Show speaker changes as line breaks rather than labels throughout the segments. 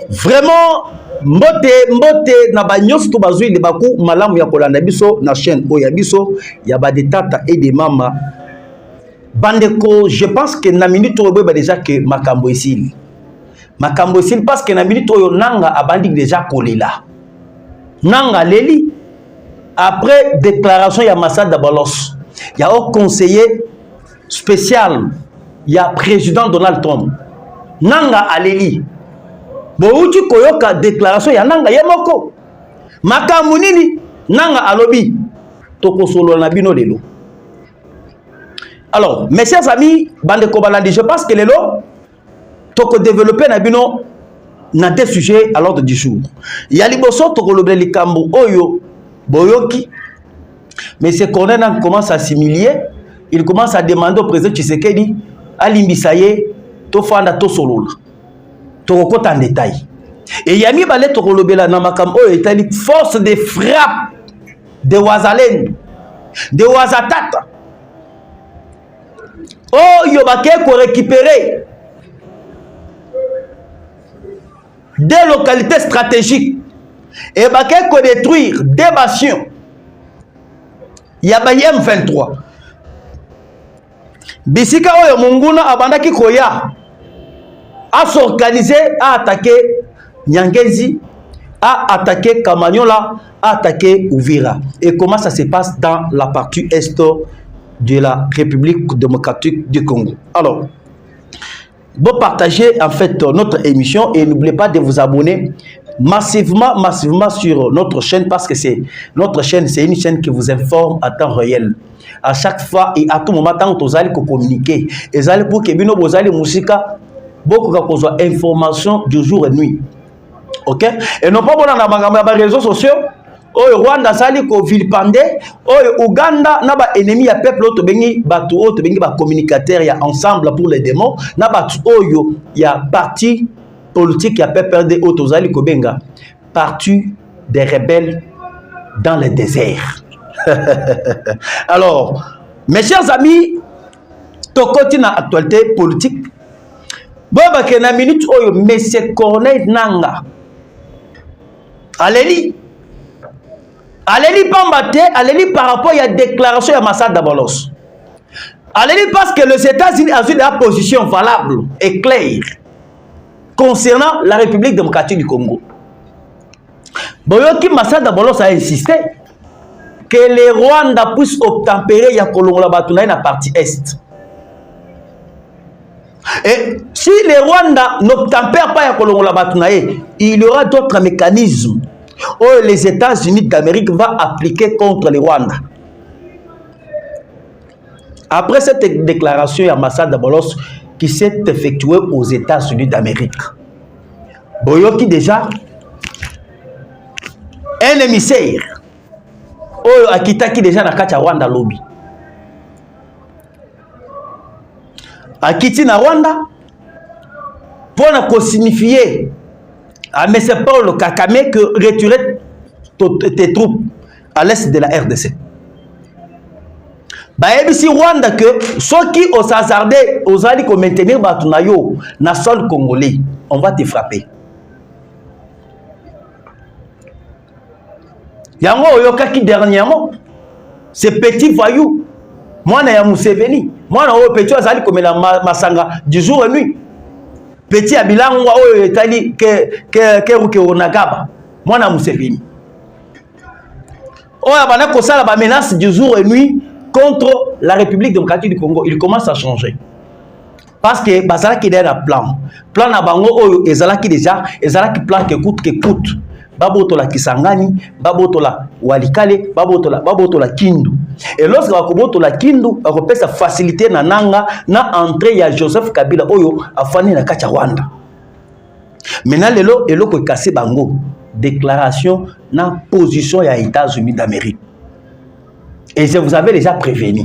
Vraiment mbote na banyof to bazui le baku malamu ya kolanda biso na chaîne oya biso ya ba de tata et de mama bandeko. Je pense que na minute oyo ba déjà que makambo ici parce que na minute oyo nanga abandi déjà kolela nanga leli après déclaration ya Massad Dabalos ya au conseiller spécial ya président Donald Trump nanga aleli bouti koyoka déclaration ya nanga yemoko makambo nini nanga alobi tokosolo na bino lelo. Alors mes chers amis bande ko balandi, je pense que lelo toko développer na bino na des sujets à l'ordre du jour. Ya liboso toko lobe likambo oyo boyoki, mais ce qu'on commence à s'humilier, il commence à demander au président Tshisekedi alimbisaye to fanda to solola to en détail. Et yami balé to kolobela na makam oyo etali force de frappe de Wazalendo de Wazatata oyo bake ko récupérer des localités stratégiques et bake ko détruire des bastions. Ya bayem 23 bisika oyo munguna abandaki koya à s'organiser, à attaquer Nyangezi, à attaquer Kamanyola, à attaquer Uvira. Et comment ça se passe dans la partie est de la République démocratique du Congo. Alors, vous partagez en fait notre émission et n'oubliez pas de vous abonner massivement sur notre chaîne, parce que c'est notre chaîne, c'est une chaîne qui vous informe à temps réel. À chaque fois et à tout moment, tant que vous allez communiquer, et vous allez pour que vous allez musique, beaucoup de informations du jour et nuit. Ok? Et non pas dans les réseaux sociaux. Oh, Rwanda sali ko vilpande. Oh, Uganda na ba ennemi ya peuple auto bengi batu auto bengi ba communicateur ya ensemble pour les démons. Na batu oyo ya parti politique ya PPRD auto zali ko benga parti des rebelles dans le désert. Alors, mes chers amis, tokoti na actualité politique. Boba ke na minute oyo Monsieur Corneille Nanga Aleli pambate, aleli par rapport à la déclaration de Massad Dabalos. Aleli parce que les États-Unis ont eu une position valable et claire concernant la République démocratique du Congo. Boyoki Massad Dabalos a insisté que les Rwandais puissent obtempérer ya kolongola batuna na partie est. Et si les Rwandais n'obtempèrent pas ya kolongola batuna, il y aura d'autres mécanismes où les États-Unis d'Amérique vont appliquer contre les Rwandais. Après cette déclaration à Massad Dabalos qui s'est effectuée aux États-Unis d'Amérique, Boyoki déjà un émissaire a quitté déjà na kati Rwanda lobby. A quitté na Rwanda pour signifier à M. Paul Kagame que retirer tes troupes à l'est de la RDC. Si Rwanda que ceux qui ont hasardé aux alliés pour maintenir Batunayo na sol congolais, on va te frapper. Yango oyokaki dernièrement, ce petit voyou, moi na ya Museveni, moi na petit azali comme la masanga du jour et nuit. Petit abilango oyo etali ke onagaba mwana Museveni oyo bana ko sala ba menace du jour et nuit contre la République démocratique du Congo. Il commence à changer parce que bazala ki der plan na bango oyo ezalaki déjà ezalaki plan que coûte baboto la Kisangani, baboto la Walikale, baboto la Kindu. Et lorsque baboto la Kindu, on peut sa facilité na nanga na entrée ya Joseph Kabila oyo afani na kacha Rwanda. Maintenant lelo eloko cassé bango déclaration na position ya États-Unis d'Amérique. Et je vous avais déjà prévenu.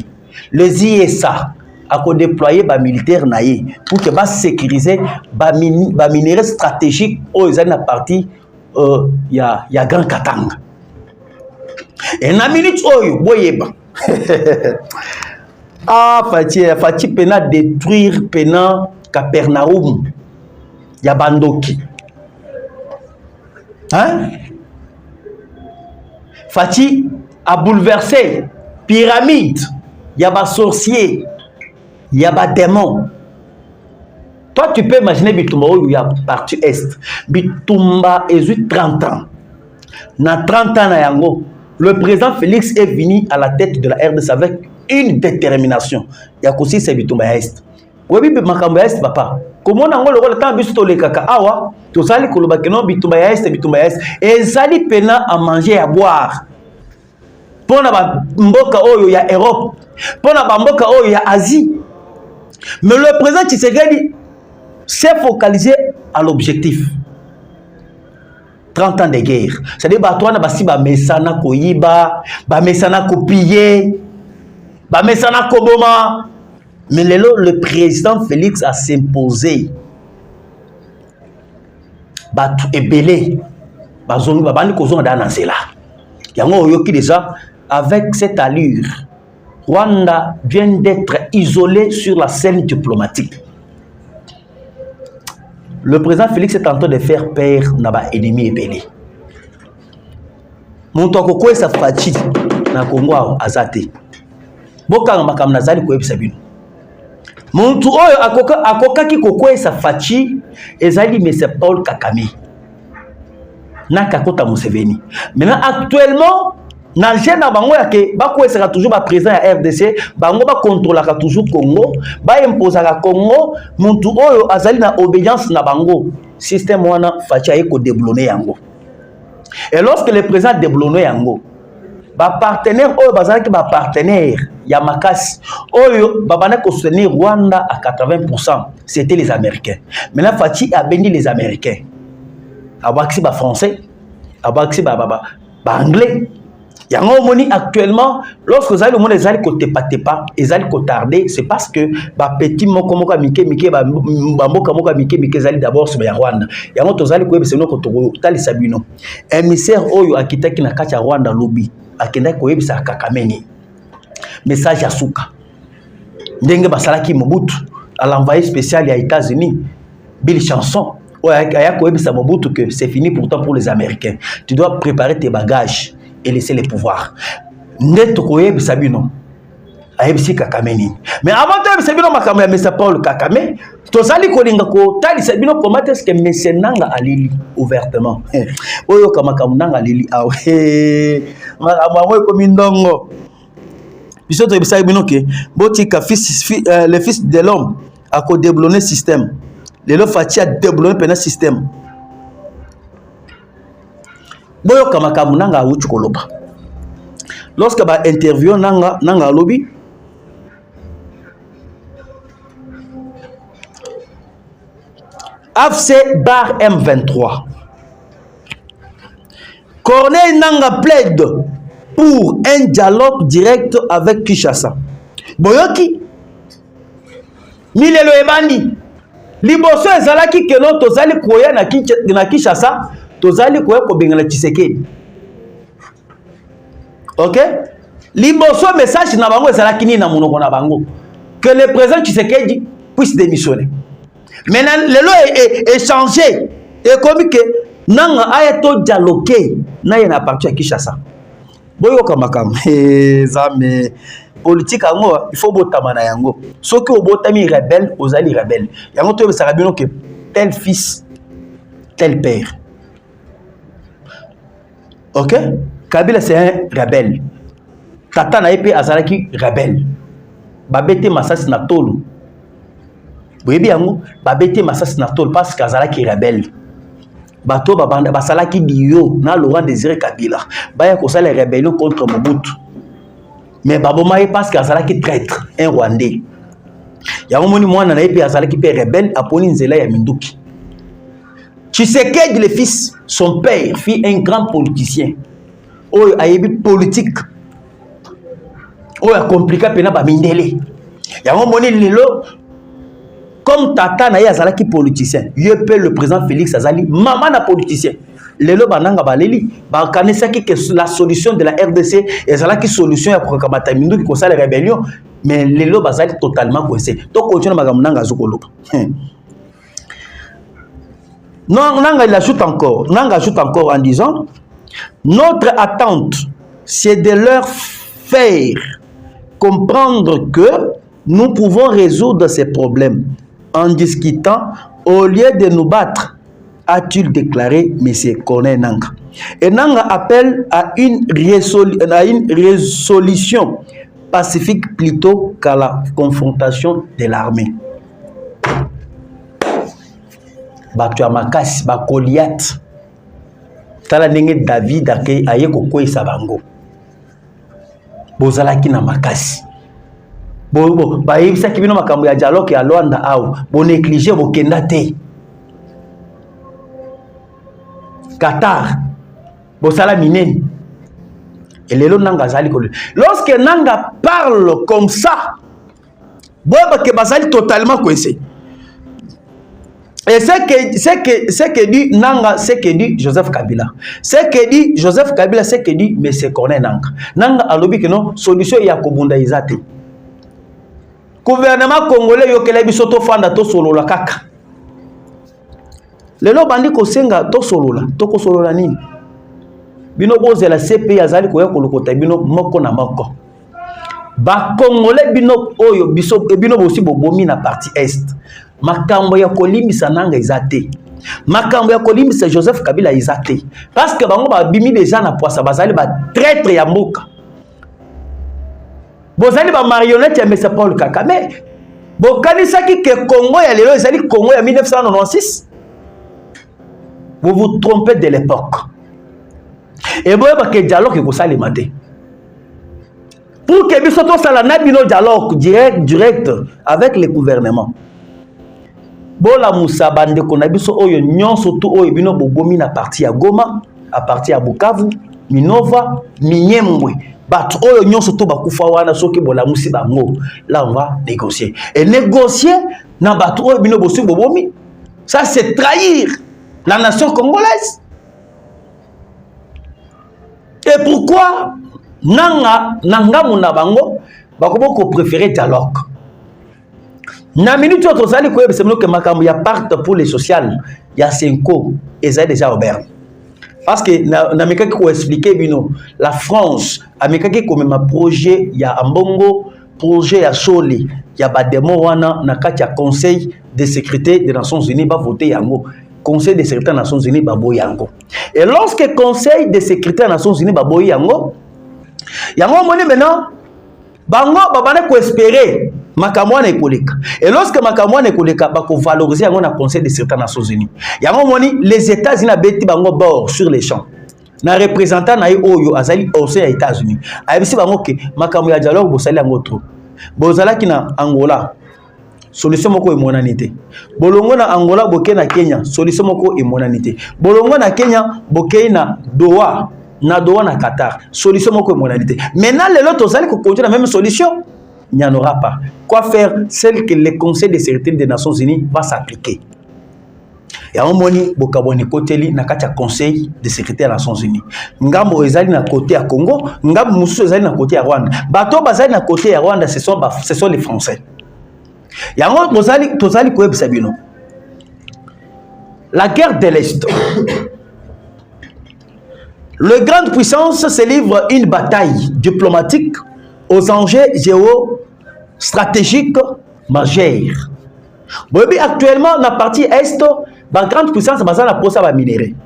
Les ISA a déployé ba militaire naïe pour que ba sécuriser ba minerais stratégique oyo ezali na partie ya Grand Katanga. Et na minute oyo boyeba fati pena détruire pena Capernaum ya bandoki. Hein? Fachi a bouleversé pyramide, il y a des sorciers, il y a des démons. Toi, tu peux imaginer Bitumba où il y a partie est. Bitumba est 30 ans. Dans 30 ans, le président Félix est venu à la tête de la RDC avec une détermination. Il y a aussi c'est Bitumba est. Oui, Makamba est, papa. Comment on a le temps de le kaka awa, tu sali kolobakeno Bitumba est, et sali pena à manger et à boire. Pour na mboka oyo ya Europe, pour na mboka oyo ya Asie. Mais le président Tshisekedi s'est focalisé à l'objectif. 30 ans de guerre. C'est-à-dire que ba mesana ko yiba, ba mesana ko piller, ba mesana ko boma. Mais le président Félix a s'imposé. Batu ebele. Bazongi babandi kozonga dans cela. Yango yoki déjà avec cette allure. Rwanda vient d'être isolé sur la scène diplomatique. Le président Félix est en train de faire peur à l'ennemi ébélé. Mon toko sa fachi na Congo azate. Boka makam nazali ko ebisabino. Mon tu oyo akoka ki kokwe sa fachi ezali mais c'est Paul Kagame. Na kakota Museveni. Maintenant actuellement na jeune na bango yake bakwesaka toujours ba président ya RDC bango ba contrôlaka toujours Congo ba imposaka Congo muntu oyo azali na obéissance na bango système wana facha eko déblonner yango. Et lorsque le président déblonner yango ba partenaire oyo bazalaki ba partenaire ya makasi oyo babana ko soutenir Rwanda à 80%, c'était les Américains. Maintenant Fachi a béni les Américains. Abaxi ba français, abaxi ba anglais. Yango moni actuellement lorsque vous allez le monde les allez côté pas les allez tardé, c'est parce que ba petit moko mike ba mboka moka mike zali d'abord sur Rwanda. Yango to zali ko ebiseno ko to tali sabino. Émissaire oyo akitaki na kati ya Rwanda lobby akenda ko ebisa Kakameni. Message à Souka. Ndenge basalaki Mobutu à l'envoyé spécial à États-Unis. Bill Chanson. Mobutu que c'est fini pourtant pour les Américains. Tu dois préparer tes bagages et laisser les pouvoirs. Neto koyeb sabino. Aebisi Kakameni. Mais avant de sabino makamba mais ça Paul Kagame, tozali kolinga ko tali sabino comment est-ce que mesenanga alili ouvertement. Oyo kamakamnanga alili awe. Makamwa ko mindongo. Biso to sabino ke botika le fils de l'homme a ko déblonner système. Le Fachi a développé un système. Boyo kamakamu nanga uchu koloba. Lorsque ba interview nanga lobby AFC bar M23. Corneille Nanga plaide pour un dialogue direct avec Kinshasa. Boyoki Milelo ebandi. Liboso ezalaki que non tozali koya na Kinshasa, tozali koya ko bengala Tshisekedi. OK? Liboso message na bango ezalaki ni na monoko na bango que le président Tshisekedi puisse démissionner. Maintenant lelo est changé et comme que nanga ayato dialoguer na yena parti à Kinshasa. Boyo kamakam zame politique il faut botama na yango. Soki obotami rebelle, ozali rebelle. Yango to besaka bino que tel fils, tel père. OK? Kabila c'est un rebelle. Tata na épée azalaki rebelle. Babete masasi na tolo. Boyebi yango, babete masasi na tolo parce qu'azalaki rebelle. Bato babanda basalaki dio na Laurent Désiré Kabila. Baya ko sala rébellion contre Mobutu. Mais Babomaye parce qu'azalaki traître, un Rwandais. Yamoni mwana na epi azalaki pe rebelle aponi nzela ya Minduki. Tshisekedi le fils, son père fit un grand politicien. Oyo ayebi politique. Oyo a compliqué pena ba mindele. Yamoni lelo comme tata na azalaki politicien. Yepe le président Félix azali maman na politicien. Lelo bananga baleli ba kanesaki que la solution de la RDC ezalaki solution ya kokamata Minduki ko sala rébellion mais lelo bazali totalement coincé to continue magamnanga zokoloba Non, Nanga il ajoute encore. Nanga ajoute encore en disant, notre attente, c'est de leur faire comprendre que nous pouvons résoudre ces problèmes en discutant au lieu de nous battre, a-t-il déclaré M. Corneille Nanga. Et Nanga appelle à une résolution pacifique plutôt qu'à la confrontation de l'armée. Batua Makasi, Bakoliat, Tala Nenge David aye koko Sabango. Bozalaki na Makasi. Ba yebisa kibino makambo ya dialogue ya Luanda au bo négliger bo kenda te. Qatar bosala mineni. Et lelo Nanga zali ko. Lorsque Nanga parle comme ça, boba ke bazali totalement coincé. Et ce que dit Nanga, ce que dit Joseph Kabila. Ce que dit Joseph Kabila, ce que dit M. Corneille Nanga. Nanga alobi que non, solution ya kobunda izate. Gouvernement congolais yokela biso to fanda to solola kaka. Lelo bandi ko senga to solola, to ko solola nini? Bino bozela CP azali ko yakolokota bino moko na moko. Ba congolais bino oyo biso bino bosi bobomi na partie est. Makambo ya kolimbisa Nanga izate. Makambo ya kolimbisa Joseph Kabila izate. Parce que bango ba bimi déjà na poisa bazali ba traître ya mboka. Bozali ba marionnette ya M. Paul Kagame. Bokanisaki ke Congo ya lelo ezali Congo ya 1996. Vous vous trompez de l'époque. Et vous voyez que dialogue ko salima te. Pour que biso to sala na bino dialogue direct avec le gouvernement. Bola Moussa bande ko na biso oyo nyonso to oyo bino bobomi na parti ya Goma, à partir ya Bukavu, Minova, Minyembwe. Bat oyo nyonso to bakufa wana soki bola musi bango. Là on va négocier. Et négocier na bat oyo bino bosi bobomi. Ça c'est trahir la nation congolaise. Et pourquoi Nanga muna bango bakoboko préférer dialogue. Na minute autre zali ko yebisa que makambo ya part pour les sociales ya Senko ezali déjà ouvert. Parce que na mekaki ko expliquer bino la France amekaki ko mema projet ya Ambongo, projet ya Soli ya bademo wana na kati ya Conseil de sécurité des Nations Unies ba voter yango. Conseil de sécurité des Nations Unies ba boy yango. Et lorsque Conseil de sécurité des Nations Unies ba boy yango moni maintenant bango babane ko espérer makamwana ekoleka. Et lorsque makamwana ekoleka ba ko valoriser yango na Conseil de sécurité des Nations Unies. Yango moni les États-Unis beti bango bord sur les champs. Na représentant na oyo azali au sein des États-Unis. Ayebisi bango ke makambo ya dialogue bosali yango trop. Bozalaki na Angola. Solution moko emonanité. Bolongo na Angola boke na Kenya, solution moko emonanité. Bolongo na Kenya boke na Doha na Qatar, solution moko emonanité. Maintenant les autres allez continuer la même solution, il n'y en aura pas. Quoi faire? Celle que le Conseil de sécurité des Nations Unies va s'appliquer. Et on moni bokaboni koteli na kati ya Conseil de sécurité des Nations Unies. Ngambo ezali na côté ya Congo, ngambo mususu ezali na côté ya Rwanda. Bato bazali na côté ya Rwanda, ce sont les Français. Yango tozali ko yebisa bino. La guerre de l'Est. Les grandes puissances se livrent une bataille diplomatique aux enjeux géostratégiques majeurs. Bobi actuellement na partie est, la grande puissance basa na posa ba minerai.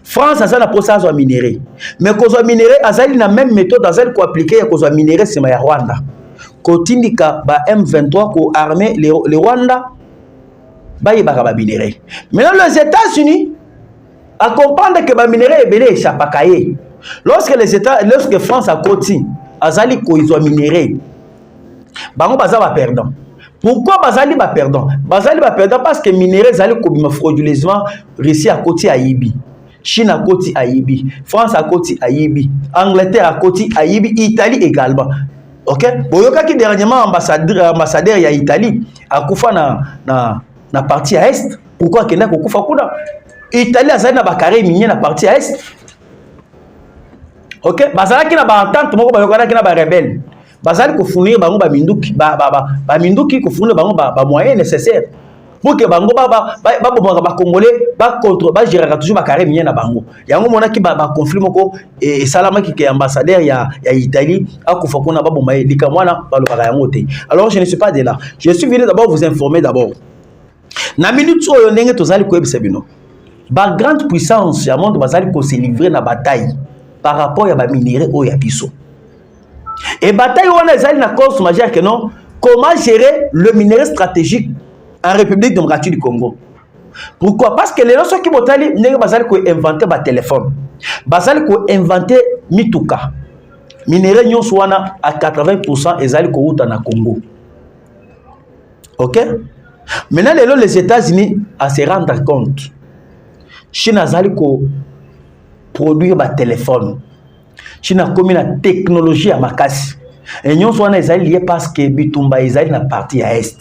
France a na posa zo minerai. Mais kozo minerai azali na même méthode azali ko appliquer ya kozo minerai sima ya Rwanda. Kotindika ba M23 ko armer les Rwanda ba yebaka ba minerai. Maintenant les États-Unis à comprendre que ba minerai ebele échappakaye. Lorsque France a koti azali ko izo minerai. Bango baza ba perdant. Pourquoi bazali ba perdant? Bazali ba perdant parce que minerai zali ko bima frauduleusement Russie a koti ayibi. Chine a koti ayibi. France a koti ayibi. Angleterre a koti ayibi. Italie également. Ok, boyoka ki dernièrement ambassadeur ya Italie akufa na partie à est. Pourquoi kenda kokufa kuna? Italie azali na bakare minier na partie à est. Ok, bazala ki na ba entente moko bayoka ki na ba rebelle. Bazali ko fournir bango ba minduki ba minduki ko fournir bango ba moyens nécessaires pour que bango ba congolais ba contre ba gérer toujours ba carré mien na bango yango mona ki ba conflit moko et salama ki ambassadeur ya Italie akufa kuna ba bomba lika mwana ba lo yango te. Alors je ne suis pas de là, je suis venu d'abord vous informer d'abord na minute oyo ndenge tozali ko ebisa bino ba grande puissance ya monde bazali ko se livrer na bataille par rapport à ba minerais oyo ya biso. Et bataille on a na cause majeure que non, comment gérer le minerai stratégique en République démocratique du Congo. Pourquoi? Parce que les gens qui botali n'ont pas inventé ba téléphone. Bazali ko inventé mituka. Minerai nyon soana à 80% ezali ko uta na Congo. OK? Maintenant les États-Unis à se rendre compte. Chine azali ko produire ba téléphone. Chine a commis la technologie à makasi. Et nous sommes liés parce que Bitumba est na partie à est.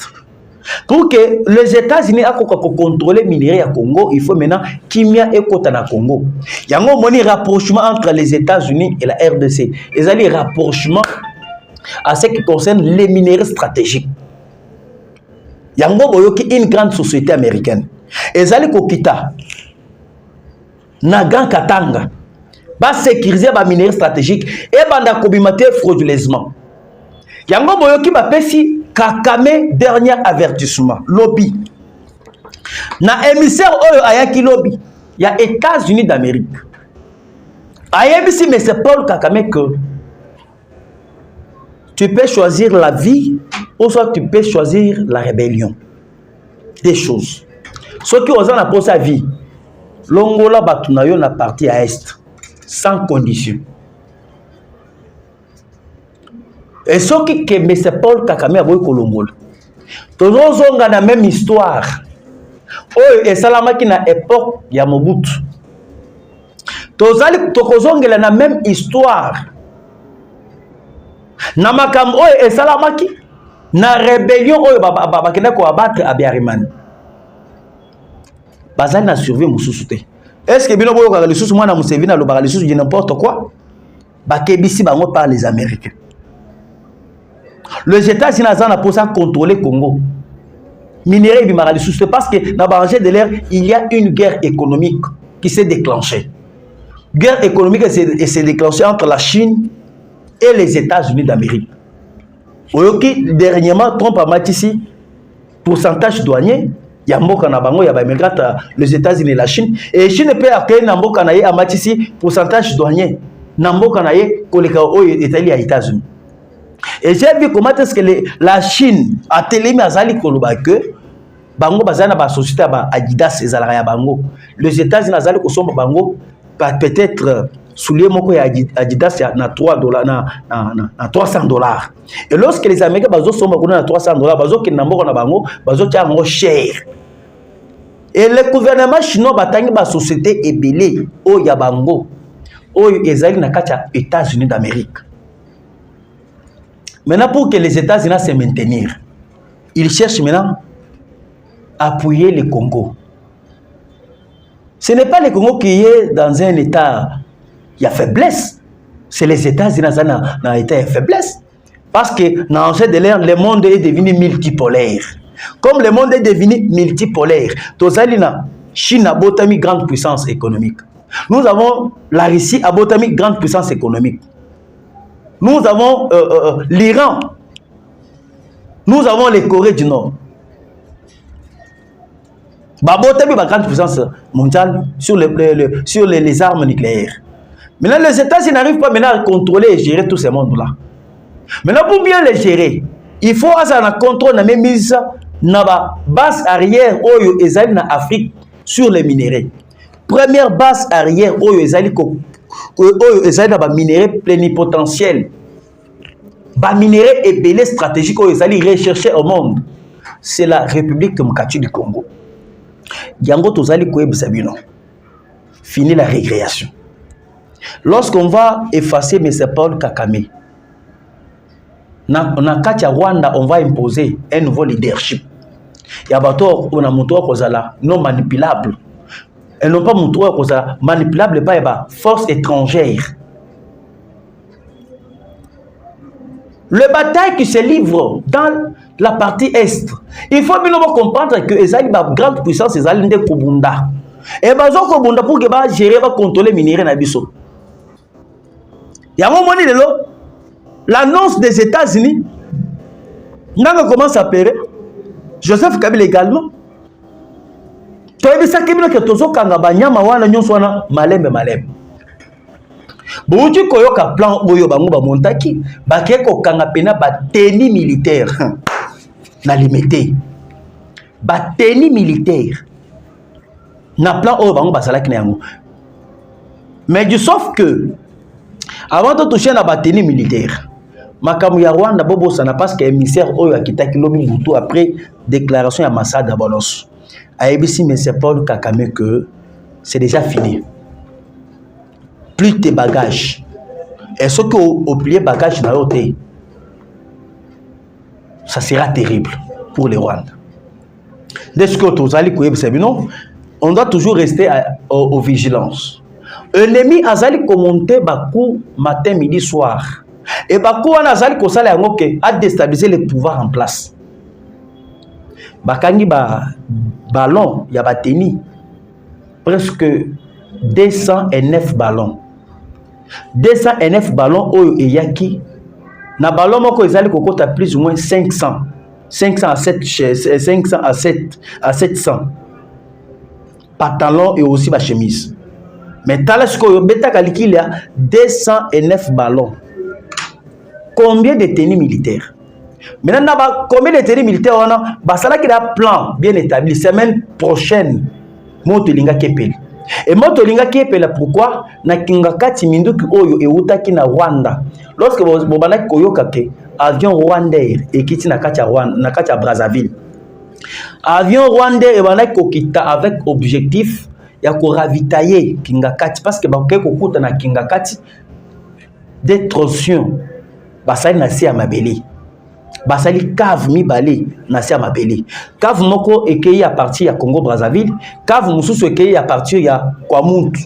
Pour que les États-Unis aient contrôler le minerai à Congo, il faut maintenant Kimia et Kota na Congo. Il y a un rapprochement entre les États-Unis et la RDC. Il y a un rapprochement à ce qui concerne les minéraux stratégiques. Il y a une grande société américaine. Et il y a Kokita, Nagan Katanga. Va sécuriser les minéraux stratégiques et banda kobimate frauduleusement. Yango boyoki ba pesi Kakame dernier avertissement lobby. Na émissaire oyo ayaki lobby, il y a États-Unis d'Amérique. Ayebisi mais c'est Paul Kakame que tu peux choisir la vie ou soit tu peux choisir la rébellion. Des choses. Ceux qui osent na posa vie, longola batunayo na partie à est. Sans condition. Et ce qui est M. Paul Kakame a voulu Kolongol. Tous ont la même histoire. Oh, et Salama qui na époque ya Mobutu. Tous ont la même histoire. Namakam oh et Salama qui na rébellion oh babakina ko abattre Abiariman. Bazali na survie mususuté. Est-ce que bino boyo ka lisusu mwana Museveni na lobaka lisusu je n'importe quoi? Bakebisi bango par les Américains. Les États-Unis ont pour ça contrôler Congo. Minerai bimara lisusu parce que dans Barangé de l'air, il y a une guerre économique qui s'est déclenchée. Guerre économique s'est déclenchée entre la Chine et les États-Unis d'Amérique. Oyoki dernièrement Trump a mis ici pourcentage douanier. Il y a Mboka na bango, il y a les États-Unis et la Chine. Et Chine peut accueillir Mboka na ye à matisi pourcentage douanier. Mboka na ye koleka o Italie à États-Unis. Et j'ai vu comment est-ce que la Chine a télémi azali koloba que bango bazana ba société ba Adidas ezalaka ya bango. Les États-Unis azali ko somba bango peut-être soulier moko ya Adidas na $3 na $300. Et lorsque les Américains bazo somba kuna na $300 bazo ki na mboka na bango bazo tia ngo cher. Et le gouvernement chinois batangi ba société ebelé o ya bango o ezali na kati ya États-Unis d'Amérique. Maintenant pour que les États-Unis se maintiennent, ils cherchent maintenant à appuyer le Congo. Ce n'est pas le Congo qui est dans un état de faiblesse. C'est les États-Unis dans un état de faiblesse. Parce que dans de l'air, le monde est devenu multipolaire. Comme le monde est devenu multipolaire, Tozalina, Chine a botami grande puissance économique. Nous avons la Russie a botami grande puissance économique. Nous avons l'Iran. Nous avons les Corées du Nord. Babotami a grande puissance mondiale sur les armes nucléaires. Maintenant, les États-Unis n'arrivent pas maintenant à contrôler et gérer tous ces mondes-là. Maintenant, pour bien les gérer, il faut avoir un contrôle, même mise na base arrière oyo ezali na Afrique sur les minéraux. Première base arrière oyo ezali na ba minéraux plénipotentiels. Ba minéraux ébélés stratégiques oyo ezali recherché au monde. C'est la République démocratique du Congo. Yango tozali koyebisa bino. Fini la récréation. Lorsqu'on va effacer M. Paul Kakame, na kati ya Rwanda, on va imposer un nouveau leadership. Il y a bato on a montré kozala non manipulable. Elles n'ont pas montré kozala manipulable par force étrangère. Le bataille qui se livre dans la partie est, il faut bien comprendre que les grande puissance, les alliés de Kobunda. Et bazo Kobunda pour que ba gérer, ba contrôler minéraux na biso. Il y a un moment donné, l'annonce des États-Unis, n'a commence à périr. Joseph Kabila également. Tu as vu ça, que tozo kanga banyama wana nyonso wana malembe malembe. Bouti koyoka plan boyo bango ba montaki, ba keko kanga pena ba tenue militaire. Na limité. Ba tenue militaire. Na plan oyo bango basalaki na yango. Mais du sauf que avant de toucher na ba tenue militaire, makamu ya Rwanda bobo sana parce que émissaire oyo akitaki lobi mutu après déclaration ya Massad Abolos. A ABC, mais c'est Paul Kakame que c'est déjà fini. Plus tes bagages. Et ce que au plié bagages na yote, ça sera terrible pour les Rwandais. Dès que tu allez non, on doit toujours rester aux vigilances. L'ennemi azali commenter bakou matin, midi, soir. Et bakou on azali ko sala yango ke a déstabiliser le pouvoir en place. Bakangi ballon, il y a bateni presque 209 ballons. 209 ballons oyo eyaki na ballon moko ezali kokota plus ou moins 500 à 700 pantalon et aussi ba chemise. Mais tala ce que beta calcul il y a 209 ballons. Combien de tenues militaires? Maintenant, combien de tenues militaires on a? Basala qui a un plan bien établi. Semaine prochaine, Motolinga Kepel. Et Motolinga Kepel, pourquoi? Na kingakati minduki oyo e utaki na Rwanda. Lorsque bobana koyoka ke avion rwandais et kiti na kati Rwanda, na kati Brazzaville. Avion rwandais et bana kokita avec objectif ya ko ravitailler kingakati parce que ba ko kuta na kingakati des torsions. Basali na si ya mabeli. Basali cave mibale na si ya mabeli. Cave moko ekei à partir ya Congo Brazzaville, cave mususu ekei à partir ya Kwamuntu.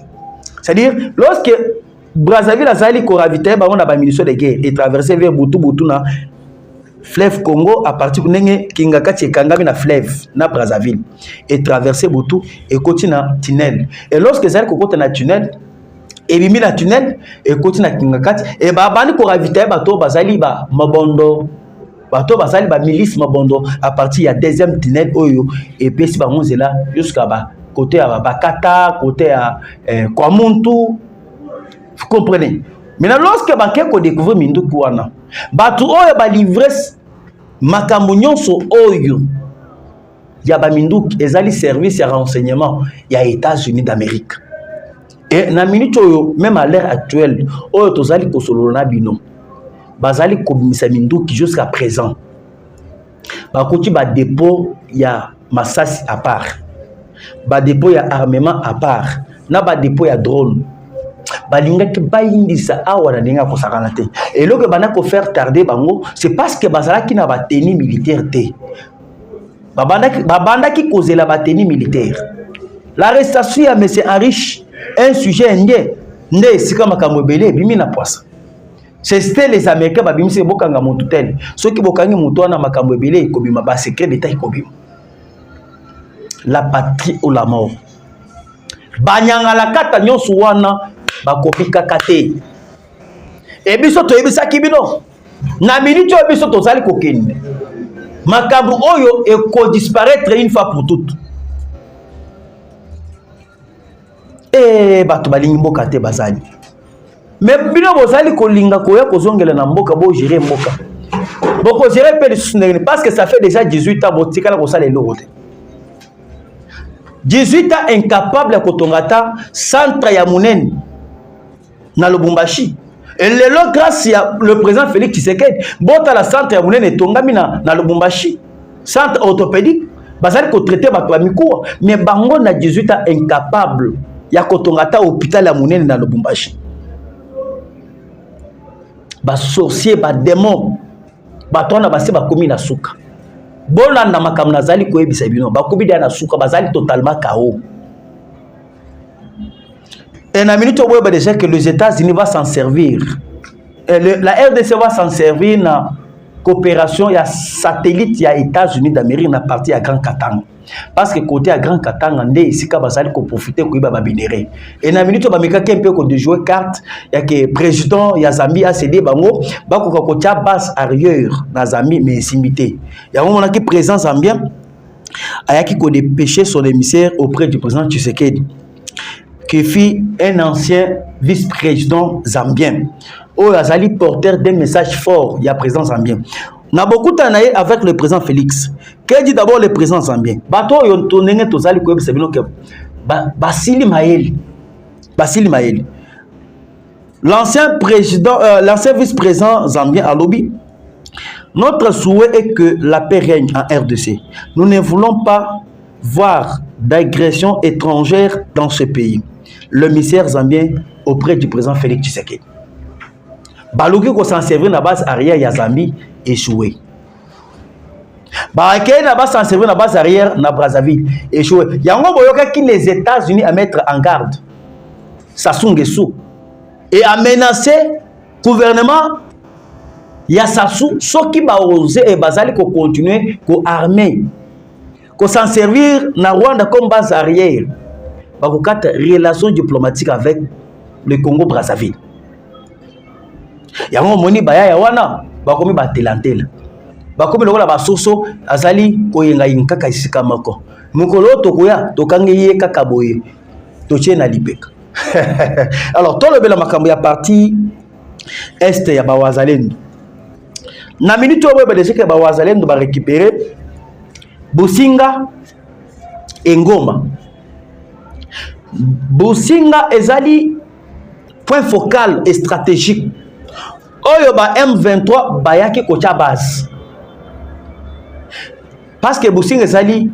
C'est-à-dire lorsque Brazzaville azali ko ravitailler ba on a ba munitions de guerre et traverser vers Butu na fleuve Congo à partir de Kingakati Kangami na fleuve na Brazzaville et traverser Butu et continue na tunnel. Et lorsque zali ko kota na tunnel et bimi na tunnel et continue na Kingakati et ba bani ko ravitailler bato bazali ba mabondo bato bazali ba milice mabondo à partir ya deuxième tunnel oyo et puis si ba monzela jusqu'à ba côté ya Bakata côté ya Kwamuntu. Vous comprenez? Maintenant lorsque ba keko découvrir minduku wana bato oyo ba livrer makambo nyonso oyo ya ba minduku ezali service ya renseignement ya États-Unis d'Amérique. Et na minute oyo même à l'heure actuelle oyo tozali kosolona bino bazali komisa minduki jusqu'à présent bakoti ba dépôt ya masasi à part ba dépôt ya armement à part na ba dépôt ya drone balingaki bayindisa awa na ndenge kosakana te et loke bana ko faire tarder bango c'est parce que bazalaki na ba tenue militaire te babandaki kozela ba tenue militaire. L'arrestation ya monsieur Henrich un sujet indien nde sika makambo belé bimi na poisse. C'était les Américains babimisi bokanga mutu tel soki bokangi mutu na makambo belé kobima ba secret d'état kobima. La patrie ou la mort. Banyanga la kata nyonso wana bakopika kate. Et biso to ebisaki bino. Na minute oyo biso tozali kokende. Makambo oyo eko disparaître une fois pour toutes. Et bato balingi mboka te bazali. Mais bino bozali kolinga koya kozongela na mboka bo gérer mboka. Boko gérer pe de parce que ça fait déjà 18 ans botika la kosala eloko te. 18 ans incapable à kotongata centre ya munene na Lubumbashi. Et lelo grâce à le président Félix Tshisekedi, bota la centre ya munene tongami na Lubumbashi. Centre orthopédique, bazali ko traiter bato ba mikuwa, mais bango na 18 ans incapable ya kotongata hôpital ya munene na Lubumbashi. Ba sorcier, ba démon, ba tona ba se ba komi na suka. Bolanda makam nazali ko ebisa bino, ba kobi na suka bazali totalement KO. Et na minute où déjà que les États-Unis vont s'en servir la RDC va s'en servir dans coopération, il y a satellite, il y a États-Unis d'Amérique dans partie à Grand Katanga. Parce que côté à Grand Katanga, on est ici qu'on profiter de la minerai. Et dans la minute, on va un peu de jouer carte. Il y a que le président, il y a Zambie, ACD, Bango, il y a base arrière dans Zambie, mais simité. Il y a un moment qui présent Zambien, il y a qui a dépêché son émissaire auprès du président Tshisekedi, qui fut un ancien vice-président zambien. Oh, Azali porteur d'un message fort, il y a président zambien. On a beaucoup d'années avec le président Félix. Qu'est-ce dit d'abord le président zambien? Bato yon tonenge tozali ko ebisa bino ke Basili Maël. L'ancien président, l'ancien vice-président zambien à lobby. Notre souhait est que la paix règne en RDC. Nous ne voulons pas voir d'agression étrangère dans ce pays. Le ministère zambien auprès du président Félix Tshisekedi. Baluki ko s'en servir na base arrière ya Zambie échoué. Baké na base s'en servir na base arrière na Brazzaville échoué. Yango boyoka ki les États-Unis à mettre en garde Sassou Nguesso et à menacer gouvernement ya Sassou ceux qui ba oser et bazali ko continuer ko armer ko s'en servir na Rwanda comme base arrière. Ba ko kat relation diplomatique avec le Congo Brazzaville. Yango moni baya ya wana bakomi batelantela bakomi lokola basoso azali koyenga yinkaka isika mako mukolo tokoya tokangi ye kaka boye totie na libeka. Alors tout le bela makambo ya partie est ya bawazalendo na minute oyo badeshe ke bawazalendo ba récupérer Businga et Ngoma. Businga ezali point focal et stratégique. Oyo ba M23 bayaki kocha base. Parce que Businga ezali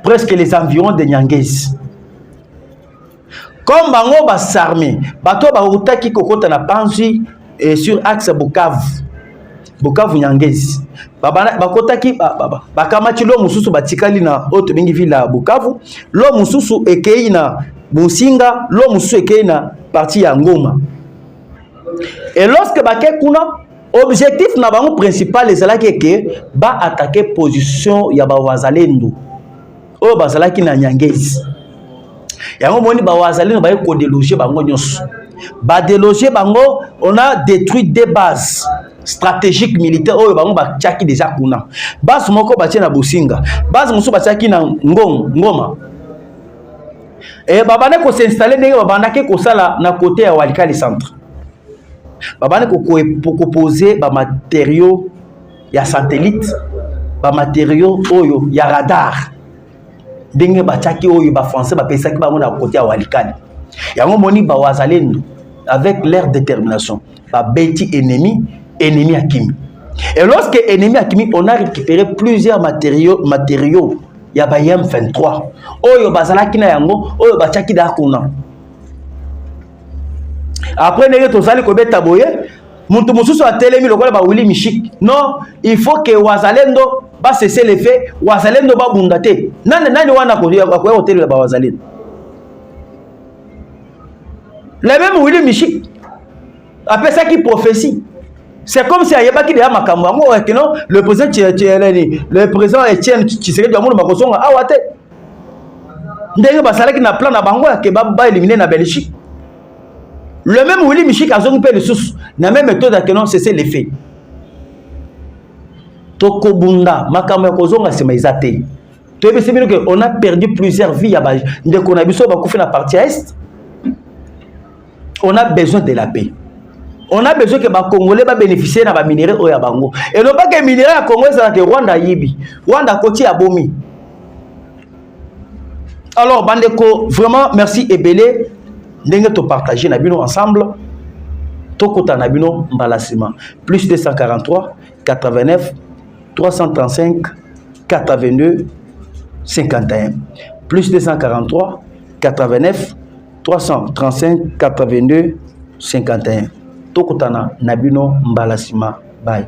presque les environs de Nyangezi. Comme bango ba s'armer, bato ba utaki kokota na Panzi et sur axe Bukavu Nyangezi. Bakotaki bakamati lo mususu batikali na autre bingi villa Bukavu, lo mususu ekei na Businga, lo mususu ekei na partie ya Ngoma. Et lorsque baké kuna objectif na bango principal ezalaki ke ba attaquer position ya ba wazalendo. O bazalaki na Nyangezi. Yango moni ba wazalendo ba ko déloger bango nyonso. Ba déloger bango, on a détruit des bases stratégiques militaires oyo bango ba tchaki déjà kuna. Base moko ba na Businga, base musu ba tchaki na Ngoma. Et babane ko s'installer ndenge babanda ke ko sala na côté ya Walikali centre. Babane ko poser ba matériaux ya satellite, ba matériaux oyo ya radar. Ndenge ba tchaki oyo ba français ba pesaki bango na côté ya Walikali. Yango moni ba wazalendo avec leur détermination ba beti ennemi Akimi. Et lorsque ennemi Akimi, on a récupéré plusieurs matériaux ya ba M23 oyo bazalaki na yango oyo bachaki da kuna. Après nenge tozali ko beta boye muntu mususu atelemi lokola ba Willy Mishik. Non, il faut que wazalendo ba cesser les faits, wazalendo ba bundate. Nani wana ko ya ko hotel ba wazalendo. Le même Willy Mishik après ça qui prophétie. C'est comme si ayeba ki de makambo ngo que non le président Etienne Tshisekedi amono makosonga awate. Ndenge basalaki na plan na bango ya ke ba éliminer na Belgique. Le même Willy Mishik azongi pe le sous na même méthode que non c'est les faits. Tokobunda makambo ya kozonga sema izate. Toyebe sebino que on a perdu plusieurs vies ya ba ndeko na biso ba kufi na partie est. On a besoin de la paix. On a besoin que les Congolais bénéficient de la minerai au Yabango. Et non pas que les minéraux à Congo, c'est que Rwanda yibi. Rwanda côté à Bomi. Alors, Bandeko, vraiment, merci et belé. Nous avons partagé ensemble. Tokota Nabino Mbalasima. Plus 243, 89, 335, 82, 51. Plus 243, 89, 335, 82, 51. Tokotana Nabino Mbalasima. Bye.